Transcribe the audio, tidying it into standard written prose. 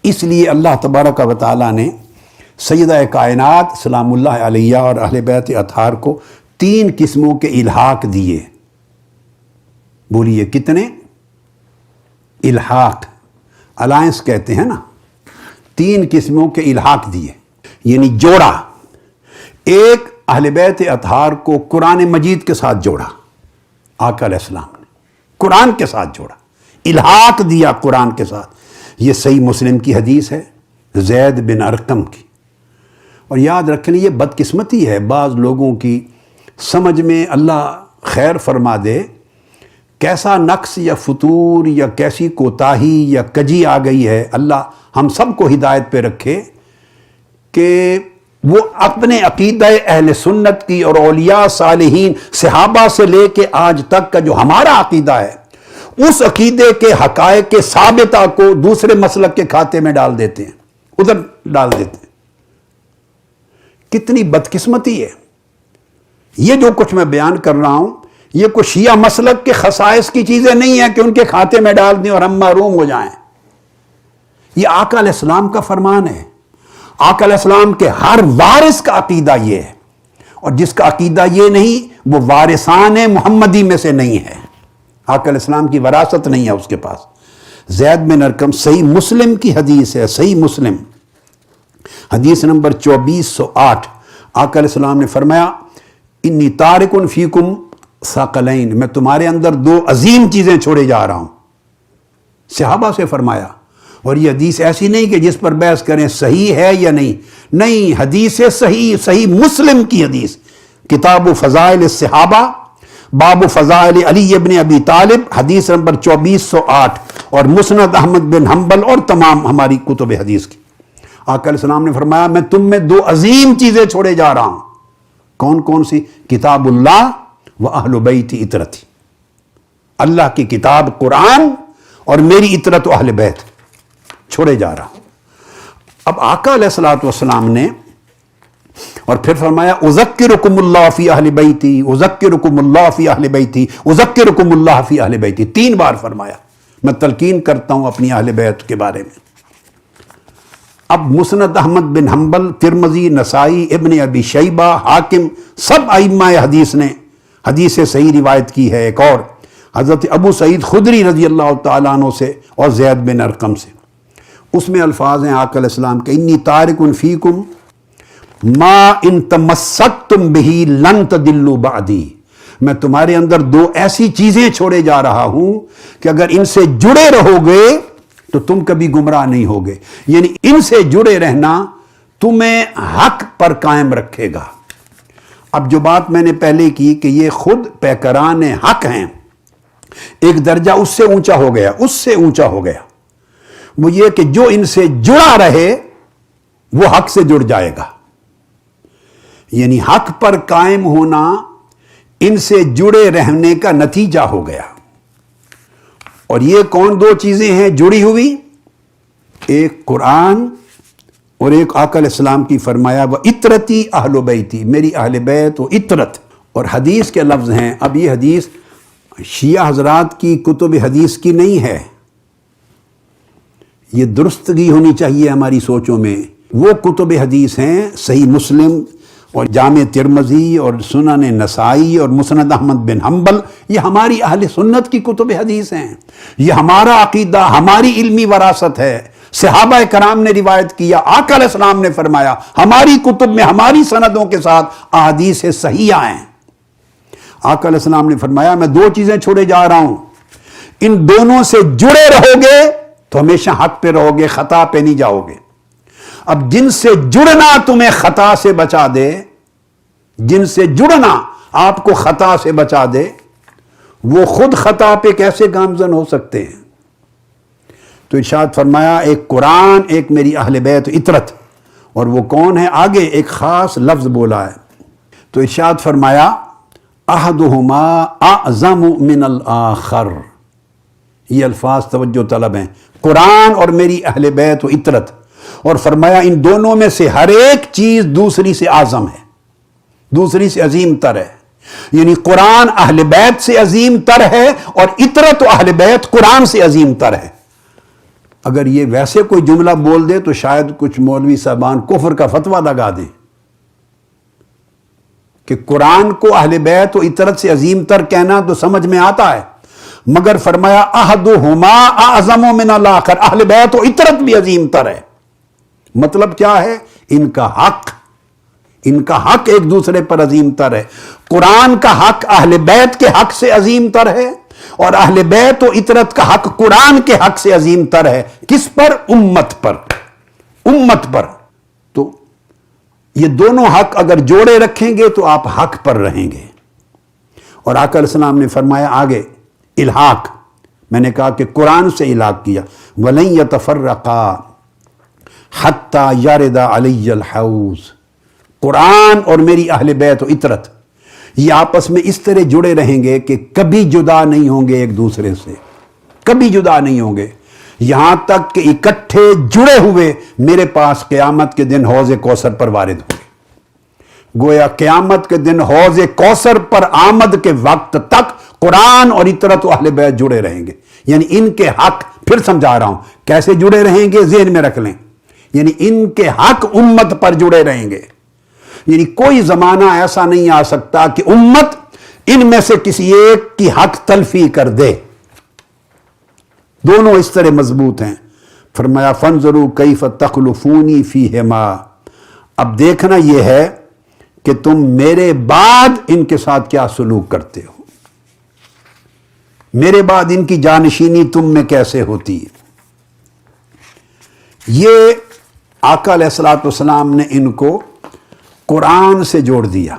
اس لیے اللہ تبارک و تعالیٰ نے سیدہ کائنات سلام اللہ علیہ اور اہل بیت اطہار کو 3 قسموں کے الحاق دیے۔ بولیے کتنے؟ الحاق، الائنس کہتے ہیں نا، 3 قسموں کے الحاق دیے، یعنی جوڑا۔ ایک اہل بیت اطہار کو قرآن مجید کے ساتھ جوڑا، آقا علیہ السلام نے قرآن کے ساتھ جوڑا، الحاق دیا قرآن کے ساتھ۔ یہ صحیح مسلم کی حدیث ہے زید بن ارقم کی۔ اور یاد رکھ لیے بدقسمتی ہے بعض لوگوں کی سمجھ میں، اللہ خیر فرما دے، کیسا نقص یا فطور یا کیسی کوتاہی یا کجی آ گئی ہے، اللہ ہم سب کو ہدایت پہ رکھے، کہ وہ اپنے عقیدہ اہل سنت کی اور اولیاء صالحین صحابہ سے لے کے آج تک کا جو ہمارا عقیدہ ہے، اس عقیدے کے حقائق ثابتہ کو دوسرے مسلک کے کھاتے میں ڈال دیتے ہیں، ادھر ڈال دیتے ہیں۔ کتنی بدقسمتی ہے۔ یہ جو کچھ میں بیان کر رہا ہوں، یہ کوئی شیعہ مسلک کے خصائص کی چیزیں نہیں ہیں کہ ان کے کھاتے میں ڈال دیں اور ہم محروم ہو جائیں۔ یہ آقا علیہ السلام کا فرمان ہے۔ آقا علیہ السلام کے ہر وارث کا عقیدہ یہ ہے، اور جس کا عقیدہ یہ نہیں وہ وارثان محمدی میں سے نہیں ہے، آقا علیہ السلام کی وراثت نہیں ہے اس کے پاس۔ زید بن ارقم، صحیح مسلم کی حدیث ہے، صحیح مسلم حدیث نمبر 2408، آقا علیہ السلام نے فرمایا انی تارک فیکم ثقلین، میں تمہارے اندر 2 عظیم چیزیں چھوڑے جا رہا ہوں۔ صحابہ سے فرمایا، اور یہ حدیث ایسی نہیں کہ جس پر بحث کریں صحیح ہے یا نہیں، حدیث صحیح مسلم کی حدیث، کتاب فضائل الصحابہ، باب فضائل علی ابن ابی طالب، حدیث نمبر 2408، اور مسند احمد بن حنبل اور تمام ہماری کتب حدیث کی۔ آقا علیہ السلام نے فرمایا میں تم میں 2 عظیم چیزیں چھوڑے جا رہا ہوں۔ کون کون سی؟ کتاب اللہ و اہل بیت اطرتی، اللہ کی کتاب قرآن اور میری اطرت و اہل بیت چھوڑے جا رہا ہوں۔ اب آقا علیہ الصلوۃ والسلام نے اور پھر فرمایا اذکرکم اللہ فی اہل بیتی، اذکرکم اللہ فی اہل بیتی، اذکرکم اللہ فی اہل بیتی، 3 بار فرمایا، میں تلقین کرتا ہوں اپنی اہل بیت کے بارے میں۔ اب مسند احمد بن حنبل، ترمذی، نسائی، ابن ابی شیبہ، حاکم، سب ائمہ حدیث نے حدیث صحیح روایت کی ہے۔ ایک اور حضرت ابو سعید خدری رضی اللہ تعالیٰ عنہ سے اور زید بن ارقم سے، اس میں الفاظ ہیں آقا علیہ السلام کے انی تارک فیکم ما ان تمسکتم بہ لن تضلوا بعدی، میں تمہارے اندر 2 ایسی چیزیں چھوڑے جا رہا ہوں کہ اگر ان سے جڑے رہو گے تو تم کبھی گمراہ نہیں ہوگے، یعنی ان سے جڑے رہنا تمہیں حق پر قائم رکھے گا۔ اب جو بات میں نے پہلے کی کہ یہ خود پیکران حق ہیں، ایک درجہ اس سے اونچا ہو گیا، اس سے اونچا ہو گیا، وہ یہ کہ جو ان سے جڑا رہے وہ حق سے جڑ جائے گا، یعنی حق پر قائم ہونا ان سے جڑے رہنے کا نتیجہ ہو گیا۔ اور یہ کون 2 چیزیں ہیں جڑی ہوئی؟ ایک قرآن اور ایک آقا علیہ السلام کی فرمایا وہ اطرتی اہل بیتی، میری اہل بیت و اطرت۔ اور حدیث کے لفظ ہیں، اب یہ حدیث شیعہ حضرات کی کتب حدیث کی نہیں ہے، یہ درستگی ہونی چاہیے ہماری سوچوں میں۔ وہ کتب حدیث ہیں صحیح مسلم اور جامع ترمذی اور سنن نسائی اور مسند احمد بن حنبل، یہ ہماری اہل سنت کی کتب حدیث ہیں، یہ ہمارا عقیدہ، ہماری علمی وراثت ہے۔ صحابہ کرام نے روایت کیا، آقا علیہ السلام نے فرمایا، ہماری کتب میں ہماری سندوں کے ساتھ احادیث صحیحہ ہیں۔ آقا علیہ السلام نے فرمایا میں 2 چیزیں چھوڑے جا رہا ہوں، ان دونوں سے جڑے رہو گے تو ہمیشہ حق پہ رہو گے، خطا پہ نہیں جاؤ گے۔ اب جن سے جڑنا تمہیں خطا سے بچا دے، جن سے جڑنا آپ کو خطا سے بچا دے، وہ خود خطا پہ کیسے گامزن ہو سکتے ہیں؟ تو ارشاد فرمایا ایک قرآن، ایک میری اہل بیت اطرت، اور وہ کون ہے؟ آگے ایک خاص لفظ بولا ہے، تو ارشاد فرمایا احدہما اعظم من الآخر، یہ الفاظ توجہ طلب ہیں، قرآن اور میری اہل بیت و اطرت، اور فرمایا ان دونوں میں سے ہر ایک چیز دوسری سے اعظم ہے، دوسری سے عظیم تر ہے، یعنی قرآن اہل بیت سے عظیم تر ہے اور اطرت و اہل بیت قرآن سے عظیم تر ہے۔ اگر یہ ویسے کوئی جملہ بول دے تو شاید کچھ مولوی صاحبان کفر کا فتویٰ لگا دیں کہ قرآن کو اہل بیت و اطرت سے عظیم تر کہنا تو سمجھ میں آتا ہے، مگر فرمایا احدہما اعظم من الاخر، اہل بیت و اطرت بھی عظیم تر ہے۔ مطلب کیا ہے؟ ان کا حق ایک دوسرے پر عظیم تر ہے۔ قرآن کا حق اہل بیت کے حق سے عظیم تر ہے، اور اہل بیت و اطرت کا حق قرآن کے حق سے عظیم تر ہے۔ کس پر؟ امت پر۔ تو یہ دونوں حق اگر جوڑے رکھیں گے تو آپ حق پر رہیں گے۔ اور آقا علیہ السلام نے فرمایا آگے الحاق، میں نے کہا کہ قرآن سے الحاق کیا، وَلَن يَتَفَرَّقَا حَتَّى يَرِدَ عَلَيَّ الْحَوْض، قرآن اور میری اہل بیت و اطرت یہ آپس میں اس طرح جڑے رہیں گے کہ کبھی جدا نہیں ہوں گے ایک دوسرے سے، کبھی جدا نہیں ہوں گے، یہاں تک کہ اکٹھے جڑے ہوئے میرے پاس قیامت کے دن حوض کوثر پر وارد ہوں گے۔ گویا قیامت کے دن حوض کوثر پر آمد کے وقت تک قرآن اور اطرت و اہل بیت جڑے رہیں گے۔ یعنی ان کے حق، پھر سمجھا رہا ہوں کیسے جڑے رہیں گے، ذہن میں رکھ لیں، یعنی ان کے حق امت پر جڑے رہیں گے۔ یعنی کوئی زمانہ ایسا نہیں آ سکتا کہ امت ان میں سے کسی ایک کی حق تلفی کر دے، دونوں اس طرح مضبوط ہیں۔ فرمایا فانظروا کیف تخلفونی فیہما، اب دیکھنا یہ ہے کہ تم میرے بعد ان کے ساتھ کیا سلوک کرتے ہو، میرے بعد ان کی جانشینی تم میں کیسے ہوتی ہے۔ یہ آقا علیہ الصلوۃ والسلام نے ان کو قرآن سے جوڑ دیا۔